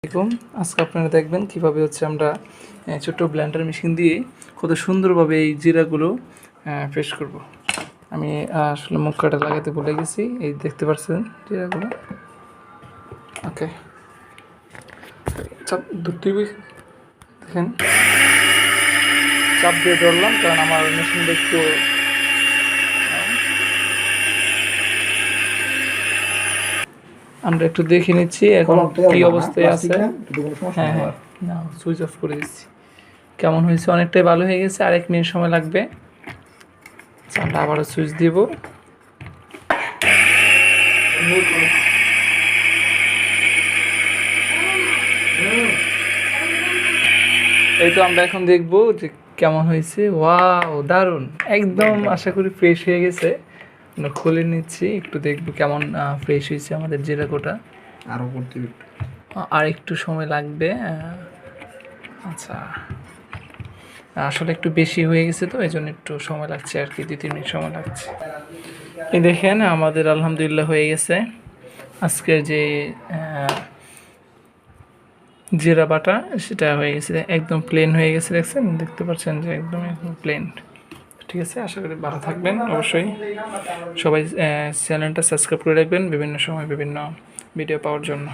দেখুন আজকে আপনারা দেখবেন কিভাবে হচ্ছে আমরা ছোট্ট ব্লেন্ডার মেশিন দিয়ে কত সুন্দরভাবে এই জিরাগুলো পেস্ট করব। আমি আসলে মুখ কাটা লাগাতে ভুলে গেছি, এই দেখতে পাচ্ছেন জিরাগুলো। ওকে, চাপ ধরতে দেখেন, চাপ দিয়ে ধরলাম কারণ আমার মেশিনটা একটু আমরা একটু দেখে নিচ্ছি এখন কি অবস্থায় আছে। হ্যাঁ হ্যাঁ, না সুইচ অফ করে দিচ্ছি। কেমন হয়েছে? অনেকটাই ভালো হয়ে গেছে, আর 1 মিনিট সময় লাগবে। আমরা আবারও সুইচ দিব। এই তো আমরা এখন দেখব যে কেমন হয়েছে। ওয়াও, দারুণ, একদম আশা করি ফ্রেশ হয়ে গেছে। আমরা খুলে নিচ্ছি, একটু দেখবো কেমন ফ্রেশ হয়েছে আমাদের জিরাকোটা। আরও করতে আর একটু সময় লাগবে। আচ্ছা, আসলে একটু বেশি হয়ে গেছে তো এই জন্য একটু সময় লাগছে আর কি, 2-3 মিনিট সময় লাগছে। এই দেখেন আমাদের আলহামদুলিল্লাহ হয়ে গেছে আজকের যে জিরা বাটা, সেটা হয়ে গেছে, একদম প্লেন হয়ে গেছে। দেখতে পাচ্ছেন যে একদম প্লেন। ঠিক আছে, আশা করি ভালো থাকবেন। অবশ্যই সবাই চ্যানেলটা সাবস্ক্রাইব করে রাখবেন বিভিন্ন সময় বিভিন্ন ভিডিও পাওয়ার জন্য।